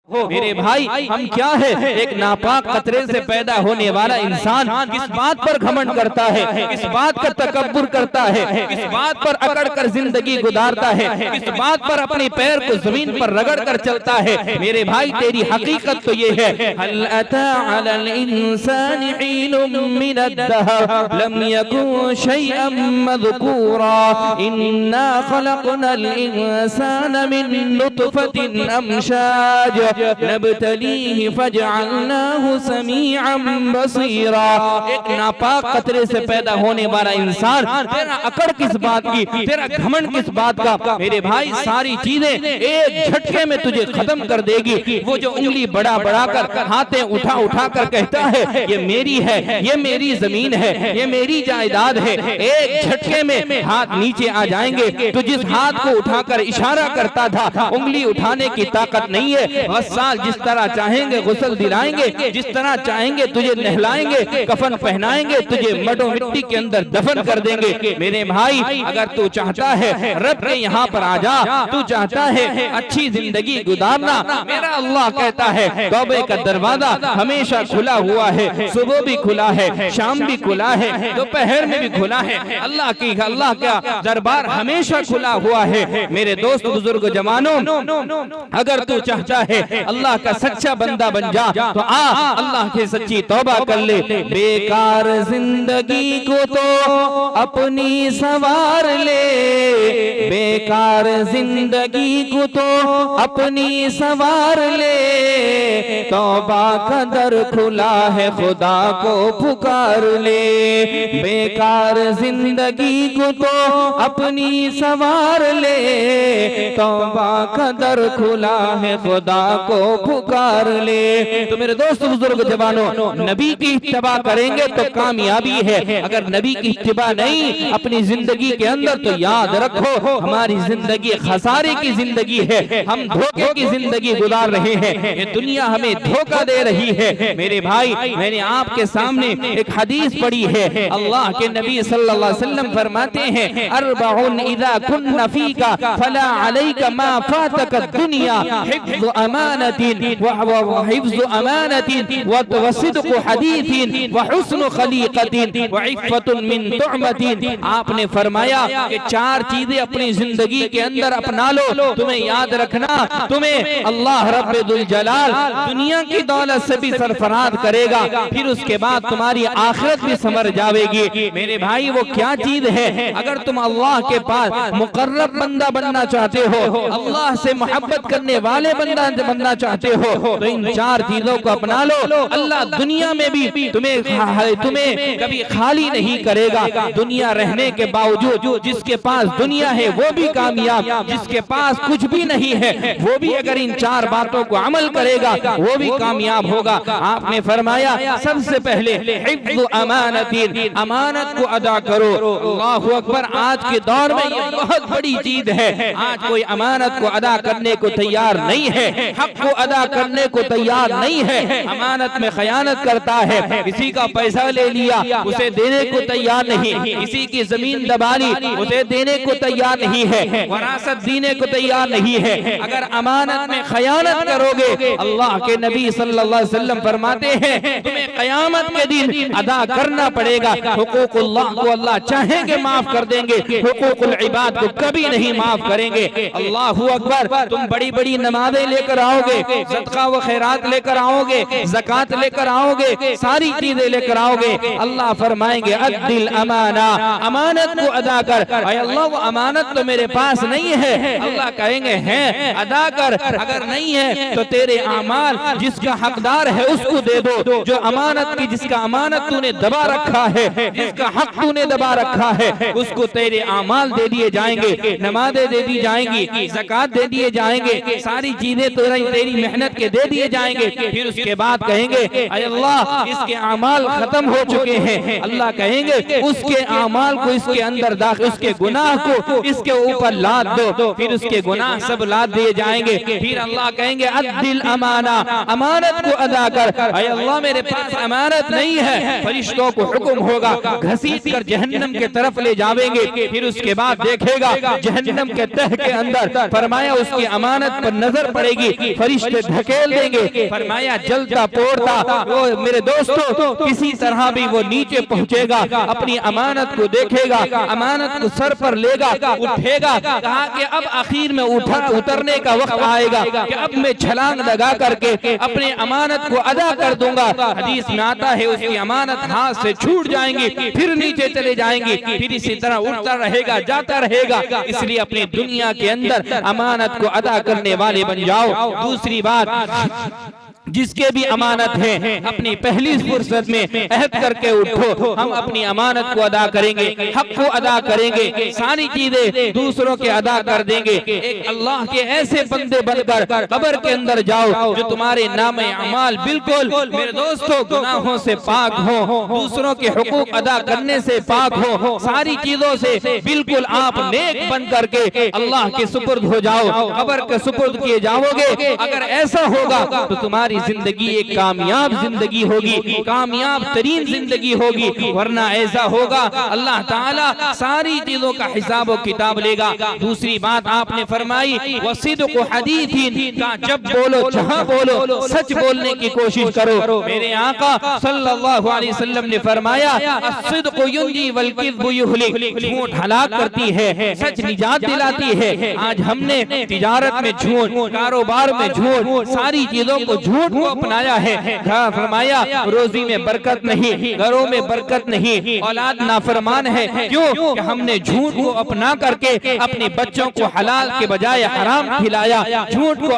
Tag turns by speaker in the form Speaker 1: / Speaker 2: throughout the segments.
Speaker 1: मेरे भाई हम क्या है, एक नापाक कतरे से पैदा होने वाला इंसान किस बात पर घमंड करता है, किस बात का तकब्बुर करता है, किस बात पर अकड़ कर जिंदगी गुजारता है, किस बात पर अपने पैर को जमीन पर रगड़ कर चलता है। मेरे भाई तेरी हकीकत तो ये है, हल अता अलल इंसानि हीनुम मिनद्दहर लम यकुन शैअन मज़कूरा इन्ना खलक़नल इंसाना मिन नुतफ़तिन अमशाज नब्तलीहि फजअलनाहु समीअन बसीरा। एक नापाक कतरे से पैदा होने वाला इंसान, तेरा अकड़ किस बात की, तेरा घमंड किस बात का। मेरे भाई सारी चीजें एक झटके में तुझे खत्म कर देगी। वो जो उंगली बढ़ा बढ़ा कर, हाथें उठा उठा कर कहता है ये मेरी है, ये मेरी जमीन है, ये मेरी जायदाद है, एक झटके में हाथ नीचे आ जाएंगे। तो जिस हाथ को उठाकर इशारा करता था, उंगली उठाने की ताकत नहीं है, साल जिस तरह चाहेंगे गुस्ल दिलाएंगे, जिस तरह चाहेंगे तुझे नहलाएंगे, कफन पहनाएंगे, तुझे मडो मिट्टी के अंदर दफन कर देंगे। मेरे भाई अगर तू चाहता है रब के यहाँ पर आ जा, तू चाहता है अच्छी जिंदगी गुजारना, मेरा अल्लाह कहता है तौबे का दरवाजा हमेशा खुला हुआ है, सुबह भी खुला है, शाम भी खुला है, दोपहर में भी खुला है। अल्लाह का दरबार हमेशा खुला हुआ है। मेरे दोस्त बुजुर्ग जवानों, अगर तू चाहता है अल्लाह का सच्चा बंदा बन जा तो आ अल्लाह की सच्ची तौबा कर ले। बेकार जिंदगी को तो अपनी संवार ले, बेकार जिंदगी को तो अपनी संवार ले, तौबा का दर खुला है खुदा को पुकार ले। बेकार जिंदगी को तो अपनी संवार ले, तौबा का दर खुला है खुदा को पुकार ले। तो मेरे दोस्त बुजुर्ग जवानों, नबी की इत्तिबा करेंगे तो कामयाबी है, अगर नबी की इत्तिबा नहीं अपनी जिंदगी के अंदर तो याद रखो हमारी जिंदगी खसारे की जिंदगी है, हम धोखे की जिंदगी गुजार रहे हैं, ये दुनिया हमें धोखा दे रही है। मेरे भाई मैंने आपके सामने एक हदीस पढ़ी है, अल्लाह के नबी सल्लल्लाहु अलैहि वसल्लम फरमाते हैं अरबउन इज़ा कुन्ना फीका फला अलैका मा फातका दुनिया हिफ्ज़ु अमानतिन व हिफ्ज़ु अमानतिन व सिद्क़ु हदीसिन व हुस्नु खलीक़तिन व इफ़्फ़तुन मिन तुअमतिन। आपने फरमाया कि चार चीजें अपनी जिंदगी के अंदर अपना लो, तुम्हें याद रखना, तुम्हें अल्लाह रब्बुल जलाल दुनिया की दौलत से भी सरफराज करेगा, फिर उसके बाद तुम्हारी आखिरत भी संवर जाएगी। मेरे भाई वो क्या चीज है, अगर तुम अल्लाह के पास मुकर्रब बंदा बनना चाहते हो, अल्लाह से मोहब्बत करने वाले बंदा बनना चाहते हो, तो इन चार चीजों को अपना लो। अल्लाह दुनिया में भी तुम्हें कभी खाली नहीं करेगा। दुनिया रहने के बावजूद जिसके पास दुनिया है वो भी कामयाब, जिसके पास कुछ भी नहीं है वो भी अगर इन चार बातों को अमल करेगा वो भी कामयाब होगा। आपने फरमाया सबसे पहले हिफ्ज़ु अमानतिन, अमानत को अदा करो। अल्लाहु अकबर, आज के दौर में ये बहुत बड़ी चीज है। आज कोई अमानत को अदा करने को तैयार नहीं है, हक को अदा करने को तैयार नहीं है, अमानत में खयानत करता है, किसी का पैसा ले लिया उसे देने को तैयार नहीं, किसी की जमीन दबा ली उसे देने को तैयार नहीं है, वरासत देने को तैयार नहीं है। अगर अमानत में खयानत करोगे, अल्लाह के नबी सल्लल्लाहु अलैहि वसल्लम फरमाते हैं तुम्हें क़यामत के दिन अदा करना पड़ेगा। हुकूकुल्लाह को अल्लाह चाहेंगे माफ कर देंगे, हुकूकुल इबाद को कभी नहीं माफ करेंगे। अल्लाहु अकबर, तुम बड़ी बड़ी नमाजें लेकर आओगे, सदका व खैरात लेकर आओगे, ज़कात लेकर आओगे, सारी चीजें लेकर आओगे, अल्लाह फरमाएंगे अद्दिल अमाना, अमानत को अदा कर। अल्लाह वो अमानत तो मेरे पास नहीं है, अल्लाह कहेंगे हैं अदा कर, अगर नहीं है तो तेरे अमाल जिसका हकदार है उसको दे दो, जो अमानत की जिसका अमानत तूने दबा रखा है, जिसका हक तूने दबा रखा है, उसको तेरे अमाल दे दिए जाएंगे, नमाजें दे दी जाएंगी, ज़कात दे दिए जाएंगे, सारी चीजें तेरी मेहनत के दे दिए जाएंगे। फिर उसके बाद कहेंगे अल्लाह इसके अमाल खत्म हो चुके हैं, अल्लाह कहेंगे उसके अमाल को इसके अंदर दाखिल, उसके गुनाह को इसके ऊपर लाद दो, फिर उसके गुनाह सब लाद दिए जाएंगे। फिर अल्लाह कहेंगे अद्दिल अमाना, अमानत को अदा कर। अल्लाह मेरे पास अमानत नहीं है, फरिश्तों को हुक्म होगा घसीट कर जहन्नम के तरफ ले जावेंगे। फिर उसके बाद देखेगा जहन्नम के तह के अंदर, फरमाया उसकी अमानत पर नजर पड़ेगी, फरिश्ते धकेल देंगे। फरमाया जलता पोड़ता वो मेरे दोस्तों किसी तरह भी वो नीचे पहुंचेगा, अपनी अमानत को देखेगा, अमानत को सर पर लेगा, उठेगा। कहा कि अब आखिर में उतरने का वक्त आएगा कि अब मैं छलांग लगा करके अपने अमानत को अदा कर दूंगा। हदीस में आता है उसकी अमानत हाथ से छूट जाएंगी, फिर नीचे चले जाएंगे, फिर इसी तरह उठता रहेगा, जाता रहेगा। इसलिए अपनी दुनिया के अंदर अमानत को अदा करने वाले बन जाओ। दूसरी बात, जिसके भी अमानत है अपनी पहली फुर्सत में अहद करके उठो, हम अपनी अमानत को अदा करेंगे, हक को अदा करेंगे, सारी चीजें दूसरों के अदा कर देंगे। एक अल्लाह के ऐसे बंदे बनकर कब्र के अंदर जाओ जो तुम्हारे नामे अमाल बिल्कुल मेरे दोस्तों गुनाहों से पाक हो, दूसरों के हुकूक अदा करने से पाक हो, सारी चीजों से बिल्कुल आप नेक बन करके अल्लाह के सुपुर्द हो जाओ, कब्र के सुपुर्द किए जाओगे। अगर ऐसा होगा तो तुम्हारी जिंदगी एक कामयाब जिंदगी होगी, कामयाब तरीन जिंदगी होगी। वरना ऐसा होगा अल्लाह ताला सारी चीजों का हिसाब और किताब लेगा। दूसरी बात आपने फरमाई वसिदक़ु हदीथिन का, जब बोलो जहां बोलो सच बोलने की कोशिश करो। मेरे आका सल्लल्लाहु अलैहि वसल्लम ने फरमाया अस्सिदक़ु युंजी वल किज़्बु युहलिक, झूठ हलाक करती है, सच निजात दिलाती है। आज हमने तिजारत में झूठ, कारोबार में झूठ, सारी चीजों को झूठ को अपनाया है। फरमाया रोजी में बरकत नहीं, घरों में बरकत नहीं, औलाद नाफरमान है। क्यों? कि हमने झूठ को अपना करके अपने बच्चों को हलाल के बजाय हराम खिलाया, झूठ को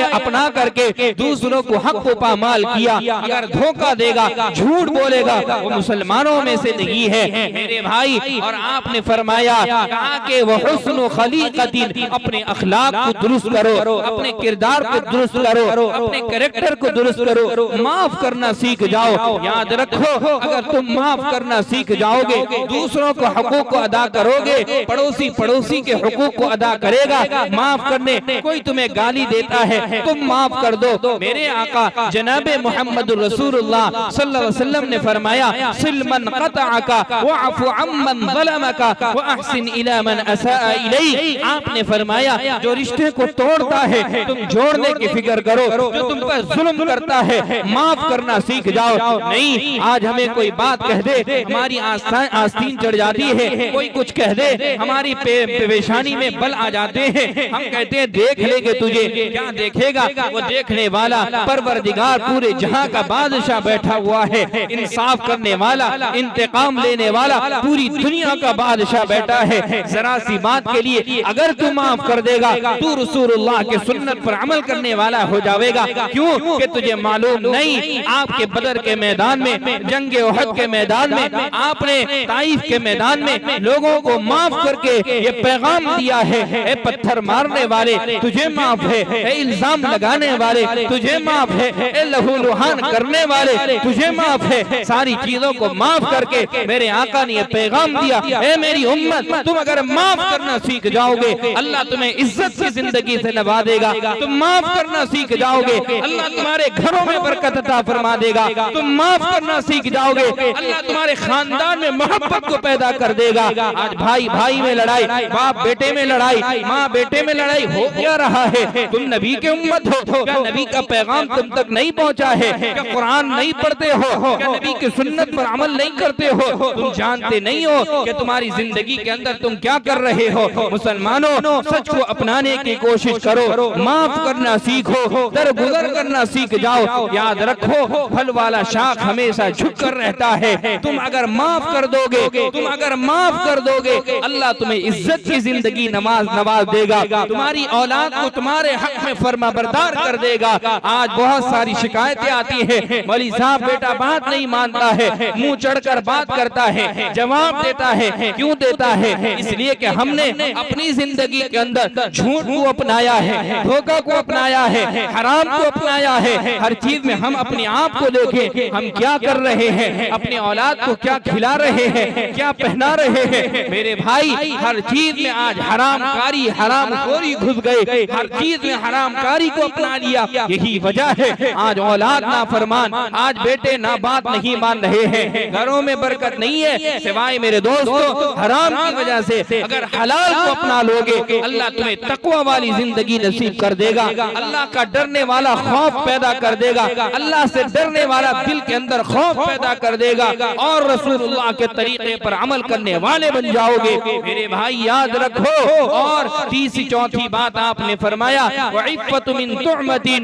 Speaker 1: अपना करके दूसरों को हक को पामाल किया। अगर धोखा देगा, झूठ बोलेगा, वो मुसलमानों में से नहीं है मेरे भाई। और आपने फरमाया कहा कि वो हुस्न खलीक़तिन, अपने अखलाक को दुरुस्त करो, अपने किरदार को दुरुस्त करो, अपने कैरेक्टर को दुरुस्त करो, माफ करना सीख जाओ। याद रखो अगर तुम माफ करना सीख जाओगे, दूसरों को हकूक को अदा करोगे, पड़ोसी के हकूक को अदा करेगा। माफ करने, कोई तुम्हें गाली देता है तुम माफ कर दो। मेरे आका जनाबे मोहम्मद रसूलुल्लाह सल्लल्लाहु अलैहि वसल्लम ने फरमाया सिल मन क़तअका वअफ़ु अम्मन ज़लमका वअहसिन इला मन असाअ इलैक। आपने फरमाया जो रिश्ते को तोड़ता है तुम जोड़ने की फिक्र करो, जो तुम पर जुल्म करता है माफ करना सीख जाओ। नहीं आज हमें कोई बात कह दे हमारी आस्तीन चढ़ जाती है, कोई कुछ कह दे हमारी पेशानी में बल आ जाते हैं, हम कहते हैं देख लेंगे तुझे। क्या देखेगा? वो देखने वाला परवरदिगार पूरे जहां का बादशाह बैठा हुआ है, इंसाफ करने वाला, इंतकाम लेने वाला, पूरी दुनिया का बादशाह बैठा है। जरा सी बात के लिए अगर तू माफ कर देगा तू रसूलुल्लाह के सुन्नत पर अमल करने वाला हो जाएगा। क्यों? कि तुझे मालूम नहीं आपके बदर के मैदान में, जंगे उहद के मैदान में, आपने ताइफ के मैदान में लोगों को माफ करके ये पैगाम दिया है, ए पत्थर मारने वाले तुझे माफ है, ए इल्जाम लगाने वाले तुझे माफ है, ए लहूलुहान करने वाले तुझे माफ है। सारी चीजों को माफ करके मेरे आका ने ये पैगाम दिया, ए मेरी उम्मत तुम अगर माफ करना सीख जाओगे अल्लाह तुम्हें इज्जत की जिंदगी से नवा देगा। तुम माफ करना सीख जाओगे अल्लाह तुम्हारे घरों में बरकत अता फरमा देगा। तुम माफ करना सीख जाओगे अल्लाह तुम्हारे खानदान में मोहब्बत को पैदा कर देगा। आज भाई भाई में लड़ाई, बाप बेटे में लड़ाई, माँ बेटे में लड़ाई हो क्या रहा है? तुम नबी के उम्मत हो, क्या नबी का पैगाम तुम तक नहीं पहुँचा है? क्या कुरान नहीं पढ़ते हो? क्या नबी की सुन्नत पर अमल नहीं करते हो? तुम जानते नहीं हो कि तुम्हारी जिंदगी के अंदर तुम क्या कर रहे हो? मुसलमानों सच को अपनाने की कोशिश करो, माफ करना सीखो, दरगुजर करना सीख जाओ। याद रखो फल वाला शाख हमेशा झुक कर रहता है। तुम अगर माफ कर दोगे, तुम अगर माफ कर दोगे अल्लाह तुम्हें इज्जत की जिंदगी नवाज देगा, तुम्हारी औलाद को तुम्हारे हक में फर्माबरदार कर देगा। आज बहुत सारी शिकायतें आती है, मौलवी साहब बेटा बात नहीं मानता है, मुंह चढ़कर बात करता है, जवाब देता है। क्यों देता है? इसलिए कि हमने अपनी जिंदगी के अंदर झूठ को अपनाया है, धोखा को अपनाया है, हराम को अपनाया है हर चीज में हम अपने आप को देखें, हम क्या कर रहे हैं, अपने औलाद को क्या खिला रहे हैं, क्या पहना रहे हैं। मेरे भाई हर चीज में आज हरामकारी हरामखोरी घुस गए, हर चीज में हरामकारी को अपना लिया। यही वजह है आज औलाद ना फरमान, आज बेटे ना बात नहीं मान रहे हैं, घरों में बरकत नहीं है सिवाय मेरे दोस्तों हराम की वजह से। अगर हलाल को अपना लोगे अल्लाह तुम्हें तकवा वाली जिंदगी नसीब कर देगा, अल्लाह का डरने वाला खौफ पैदा कर देगा, अल्लाह से डरने वाला दिल के अंदर खौफ पैदा कर देगा और रसूलुल्लाह के तरीके पर अमल करने वाले बन जाओगे। मेरे भाई याद रखो। और तीसरी चौथी बात आपने फरमाया वइफ़्फ़तु मिन तुअमतिन,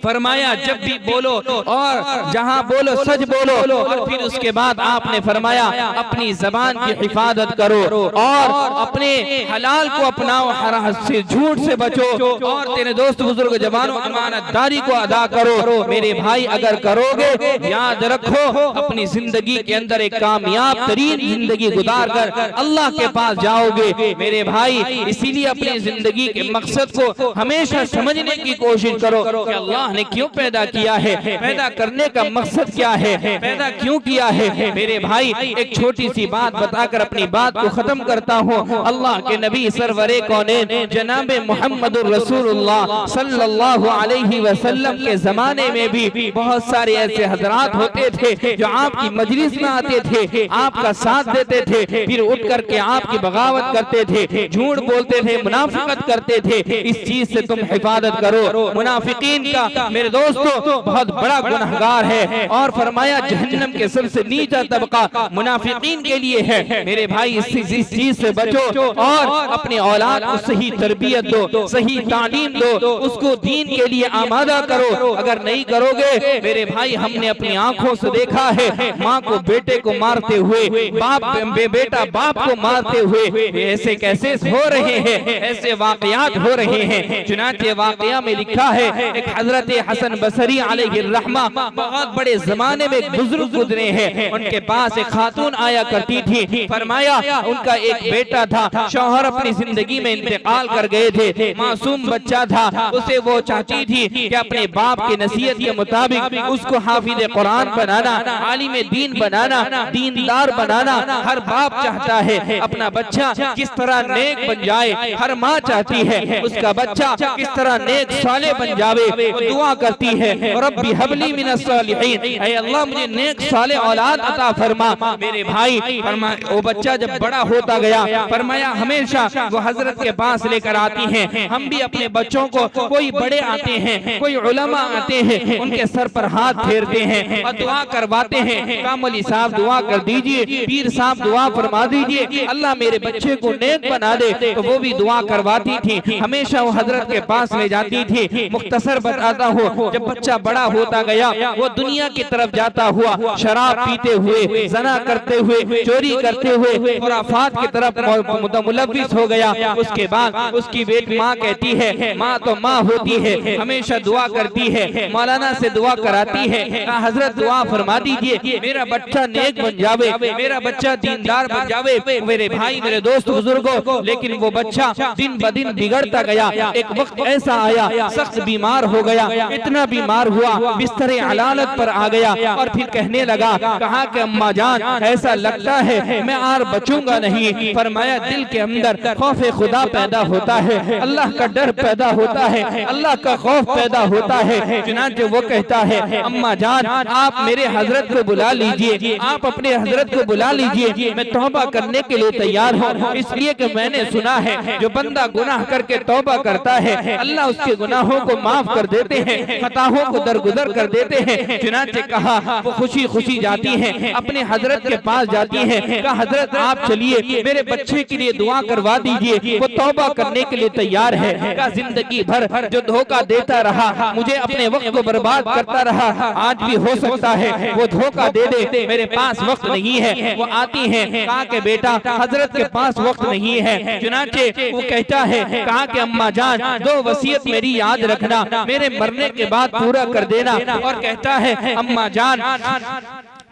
Speaker 1: फरमाया जब भी बोलो और जहाँ बोलो सच बोलो। और फिर उसके बाद आपने फरमाया अपनी जबान की हिफाजत करो और अपने हलाल को अपनाओ, हराम से झूठ से बचो और तेरे दोस्त बुजुर्ग जवानों अमानतदारी को अदा करो। मेरे भाई अगर करोगे याद रखो अपनी जिंदगी के अंदर एक कामयाब तरीन जिंदगी गुजार कर अल्लाह के पास जाओगे। मेरे भाई इसीलिए अपनी जिंदगी के मकसद को हमेशा समझने की कोशिश करो कि अल्लाह ने क्यों पैदा किया है, पैदा करने का मकसद क्या है, पैदा क्यों किया है। मेरे भाई एक छोटी सी बात बताकर अपनी बात को खत्म करता हूँ। अल्लाह के नबी सरवरे कौनैन जनाब मुहम्मदुर रसूलुल्लाह सल्लल्लाहु अलैहि वसल्लम के जमाने में भी बहुत सारे ऐसे हजरात होते थे जो आपकी मजलिस में आते थे, आपका साथ देते थे, फिर उठ करके आपकी बगावत करते थे, झूठ बोलते थे, मुनाफिकत करते थे। इस चीज से तुम हिफाजत करो। मुनाफिकीन का मेरे दोस्तों बहुत बड़ा गुनहगार है और फरमाया जहन्नम के सबसे नीचा तबका मुनाफिकीन के लिए है। मेरे भाई इस चीज से बचो और अपने औलाद को सही तरबियत दो, सही तालीम दो, उसको दीन के लिए आमादा करो। अगर नहीं करोगे मेरे भाई हमने अपनी आंखों से देखा है माँ को बेटे को मारते हुए, बाप बेटा बाप को मारते हुए, ऐसे कैसे हो रहे हैं, ऐसे वाकयात हो रहे हैं। चुनांचे वाकया में लिखा है एक हजरत हसन बसरी अलैहिर्रहमा बहुत बड़े जमाने में एक बुजुर्ग गुजरे हैं, उनके पास एक खातून आया करती थी। फरमाया उनका एक बेटा था, शौहर अपनी जिंदगी में इंतकाल कर गए थे, मासूम बच्चा था। उसे वो चाहती थी कि अपने बाप की नसीहत के मुताबिक उसको हाफिज कुरान बनाना, आलिम दीन बनाना, दीनदार बनाना। हर बाप चाहता है अपना बच्चा किस तरह नेक बन जाए, हर माँ चाहती है उसका बच्चा किस तरह नेक साले बन जावे। वो दुआ करती है रब्बी हबली मिनस सालिहीन, ऐ अल्लाह मुझे नेक साले औलाद अता फरमा। मेरे भाई फरमाया वो बच्चा जब बड़ा होता गया, फरमाया हमेशा वो हजरत के पास लेकर आती हैं। हम भी अपने बच्चों को, कोई बड़े आते हैं, कोई उलमा आते हैं, उनके सर पर हाथ फेरते हैं और दुआ करवाते हैं, कामली साहब दुआ कर दीजिए, पीर साहब दुआ फरमा दीजिए, अल्लाह मेरे बच्चे को नेक बना दे। तो वो भी दुआ करवाती थी, हमेशा वो हजरत के पास ले जाती थी। मुख्तसर बताता हूँ जब बच्चा बड़ा होता गया वो दुनिया की तरफ जाता हुआ शराब पीते हुए, ज़ना करते हुए, चोरी करते हुए, खुराफात की तरफ मुलव्विस हो गया। उसके बाद उसकी बेटी माँ कहती है, माँ तो माँ होती है, हमेशा दुआ करती है, मौलाना से दुआ कराती है, हजरत दुआ फरमा दीजिए मेरा बच्चा नेक बन जावे, मेरा बच्चा दीनदार बन जावे। मेरे भाई मेरे दोस्त बुजुर्गों, लेकिन वो बच्चा दिन ब दिन बिगड़ता गया। एक वक्त ऐसा आया सख्त बीमार हो गया, इतना बीमार हुआ बिस्तरे अलालत पर आ गया और फिर कहने लगा, कहा कि अम्मा जान ऐसा लगता है मैं और बचूंगा नहीं। फरमाया दिल के अंदर खौफ खुदा पैदा होता है, अल्लाह का डर पैदा होता है, अल्लाह का खौफ पैदा होता है। चुनांचे वो कहता है अम्मा जान आप मेरे हजरत को बुला लीजिए, आप अपने हजरत को बुला लीजिए, मैं तौबा करने के लिए तैयार हूँ। इसलिए कि मैंने सुना है जो बंदा गुनाह करके तौबा करता है अल्लाह उसके गुनाहों को माफ कर देते हैं, खताओं को दरगुजर कर देते हैं। चुनांचे कहा वो खुशी खुशी जाती हैं, अपने हजरत के पास जाती हैं, कहा हजरत आप चलिए मेरे बच्चे के लिए दुआ करवा दीजिए, वो तौबा करने के लिए तैयार है। कहा जिंदगी भर जो धोखा देता रहा, मुझे अपने वक्त को बर्बाद करता रहा, आज भी हो सकता है वो धोखा दे दे, मेरे पास वक्त नहीं है। वो आती है, कहा कि बेटा हजरत के पास वक्त नहीं है। चुनांचे वो कहता है, कहा कि अम्मा जान दो वसीयत मेरी याद रखना, मेरे मरने के बाद पूरा कर देना। और कहता है अम्मा जान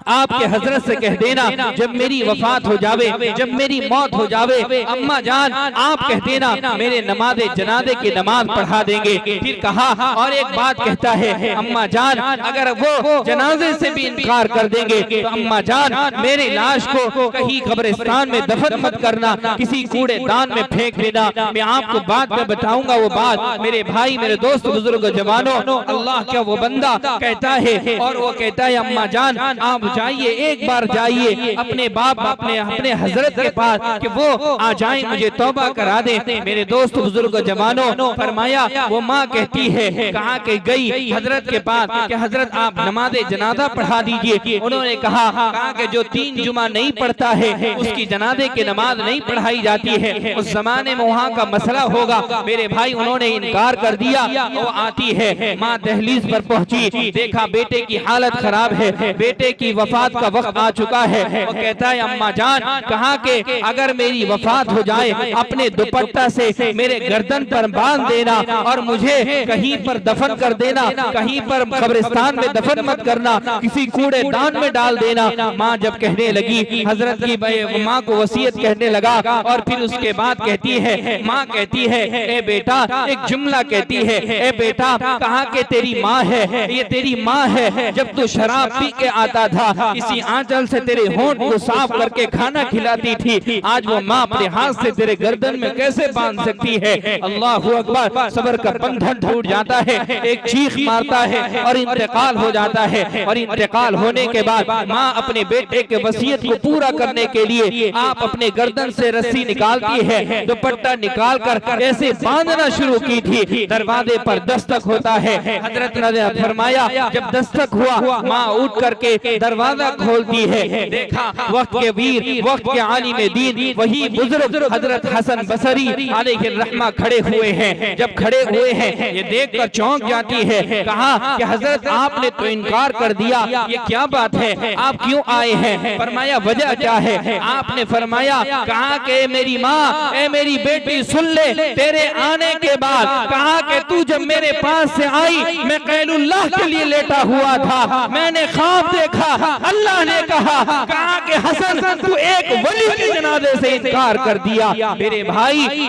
Speaker 1: आपके हजरत से कह देना जब मेरी वफात हो जावे, जब मेरी मौत हो जावे, अम्मा जान आप कह देना मेरे नमाज़े जनाजे की नमाज पढ़ा देंगे। फिर कहा और एक बात कहता है अम्मा जान अगर वो जनाजे से भी इनकार कर देंगे तो अम्मा जान मेरी लाश को कहीं कब्रिस्तान में दफन मत करना, किसी कूड़ेदान में फेंक देना। मैं आपको बाद में बताऊंगा वो बात। मेरे भाई, मेरे दोस्त, बुजुर्ग, जवानों, अल्लाह का वो बंदा कहता है और वो कहता है अम्मा जान आप जाइए, एक बार जाइए अपने बाप अपने हजरत के पास कि वो आ जाए, मुझे तौबा करा दे। मेरे दोस्त, बुजुर्ग, जवानों, फरमाया वो माँ कहती है कहा के गई हजरत के पास कि हजरत आप नमाज़े जनाजा पढ़ा दीजिए। उन्होंने कहा कि जो 3 जुमा नहीं पढ़ता है उसकी जनाजे की नमाज नहीं पढ़ाई जाती है, उस जमाने में वहाँ का मसला होगा। मेरे भाई उन्होंने इनकार कर दिया। वो आती है, माँ दहलीज पर पहुंची, देखा बेटे की हालत खराब है, बेटे की वफात का वक्त आ चुका है। वो कहता है अम्मा जान कहा के अगर मेरी वफात हो जाए अपने दुपट्टा से मेरे गर्दन पर बांध देना और मुझे कहीं पर दफन कर देना, कहीं पर कब्रिस्तान में दफन मत करना, किसी कूड़ेदान में डाल देना। माँ जब कहने लगी, हजरत की माँ को वसीयत कहने लगा और फिर उसके बाद कहती है, माँ कहती है ए बेटा, एक जुमला कहती है, ए बेटा कहा के तेरी माँ है, ये तेरी माँ है। जब तू शराब पी के आता था इसी आंचल से तेरे होंठ को साफ करके खाना खिलाती थी, आज वो माँ अपने हाथ से तेरे गर्दन में कैसे बांध सकती है। अल्लाहु अकबर। सब्र का बंधन टूट जाता है, एक चीख मारता है और इंतकाल हो जाता है। और इंतकाल होने के बाद माँ अपने बेटे के वसीयत को पूरा करने के लिए आप अपने गर्दन से रस्सी निकालती है, दुपट्टा निकाल कर ऐसे बांधना शुरू की थी। दरवाजे पर दस्तक होता है। हजरत ने फरमाया जब दस्तक हुआ माँ उठ करके दरवाजा खोलती है, देखा वक्त के वीर, वक्त के आलिम दीन, वही बुजुर्ग हजरत हसन बसरी अलैहि रहमा खड़े हुए हैं। जब खड़े हुए हैं ये देखकर चौंक जाती है। कहा कि हजरत आपने तो इनकार कर दिया, ये क्या बात है, आप क्यों आए हैं? फरमाया वजह क्या है? आपने फरमाया कहा कि मेरी माँ, ए मेरी बेटी सुन ले, तेरे आने के बाद कहा कि तू जब मेरे पास से आई मैं कैलुल्लाह के लिए लेटा हुआ था, मैंने ख्वाब देखा, अल्लाह ने कहा कि हसन तू एक वली के जनाजे से इनकार कर दिया। मेरे भाई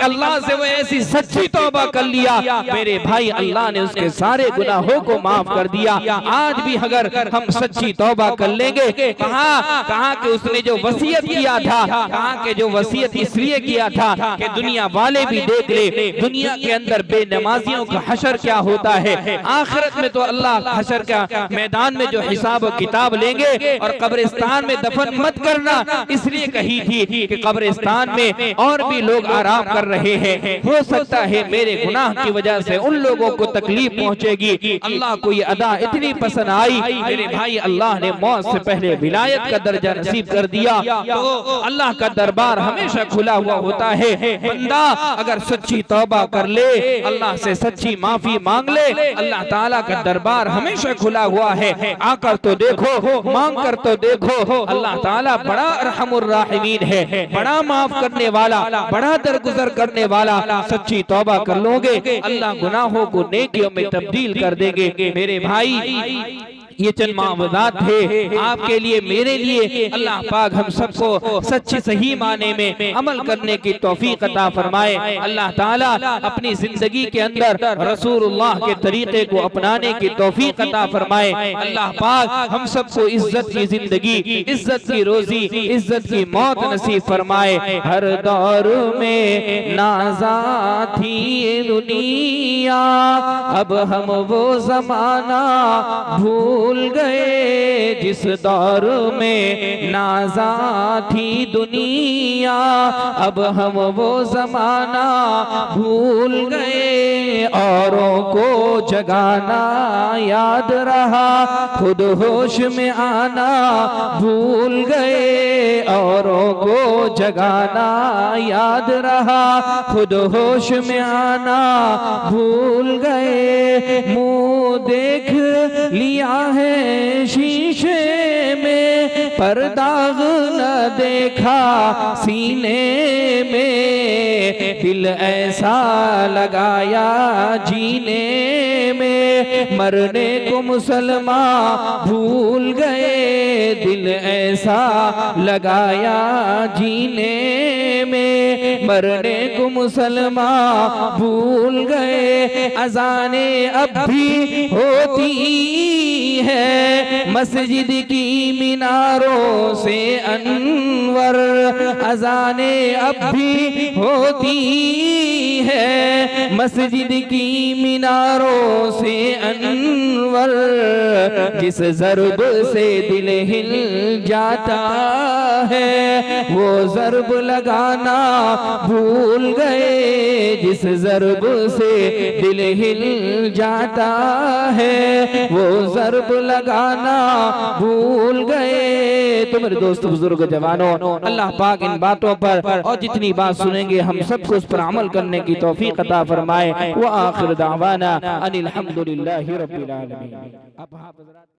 Speaker 1: अल्लाह से वो ऐसी सच्ची तौबा कर लिया, मेरे भाई अल्लाह ने उसके सारे गुनाहों को माफ कर दिया। आज भी अगर हम सच्ची तौबा कर लेंगे, कहा कि उसने जो वसीयत किया था, कहा कि जो वसीयत इसलिए किया था कि दुनिया वाले भी देख ले दुनिया के अंदर बेनमाजियों का हशर क्या होता है, आखिरत में तो अल्लाह हशर का मैदान में जो हिसाब किताब लेंगे। और कब्रिस्तान में दफन मत करना इसलिए कही थी कि कब्रिस्तान में और भी लोग आराम कर रहे हैं, हो सकता है मेरे गुनाह की वजह से उन लोगों को तकलीफ पहुंचेगी। अल्लाह को ये अदा इतनी पसंद आई, मेरे भाई अल्लाह ने मौत से पहले विलायत का दर्जा नसीब कर दिया। तो अल्लाह का दरबार हमेशा खुला हुआ होता है। बंदा अगर सच्ची तौबा कर ले, अल्लाह से सच्ची माफी मांग ले, अल्लाह ताला का दरबार हमेशा खुला हुआ है। आकर तो देखो, मांग कर तो देखो, अल्लाह ताला बड़ा रहमुर राहिमीन है, बड़ा माफ करने वाला, बड़ा दरगुजर करने वाला। सच्ची तौबा कर लोगे अल्लाह गुनाहों को नेकियों में तब्दील कर देंगे। मेरे भाई ये चंद मावज़ात थे आपके लिए, मेरे लिए। अल्लाह पाक हम सबको सच्ची सही माने में अमल करने की तौफीक अता फरमाए। अल्लाह ताला अपनी जिंदगी के अंदर रसूलुल्लाह के तरीके को अपनाने की तौफीक अता फरमाए। अल्लाह पाक हम सबको इज्जत की जिंदगी, इज्जत की रोजी, इज्जत की मौत नसीब फरमाए। हर दौर में नाज़ा थी दुनिया, अब हम वो जमाना भूल गए जिस दौर में नाज़ा थी दुनिया, अब हम वो जमाना भूल गए। औरों को जगाना याद रहा, खुद होश में आना भूल गए। औरों को जगाना याद रहा, खुद होश में आना भूल गए। मुँह देख लिया है शीशे में, पर दाग न देखा सीने में। दिल ऐसा लगाया जीने में, मरने को मुसलमान भूल गए, दिल ऐसा लगाया जीने में। मरने को मुसलमान भूल गए, अजाने अब भी होती है मस्जिद की मीनारों से अनवर। अजाने अब भी होती है मस्जिद की मीनारों से अनवर। जिस ज़र्ब से दिल हिल जाता है वो ज़र्ब लगाना भूल गए। जिस ज़र्ब से दिल हिल जाता है वो ज़र्ब लगाना भूल गए। तो मेरे दोस्तों, बुजुर्ग, जवानों, अल्लाह पाक इन बातों पर और जितनी बात सुनेंगे हम सबको उस पर अमल करने की तौफीक अता फरमाए। व आखिर दावाना अनिल हम्दुलिल्लाहि रब्बिल आलमीन।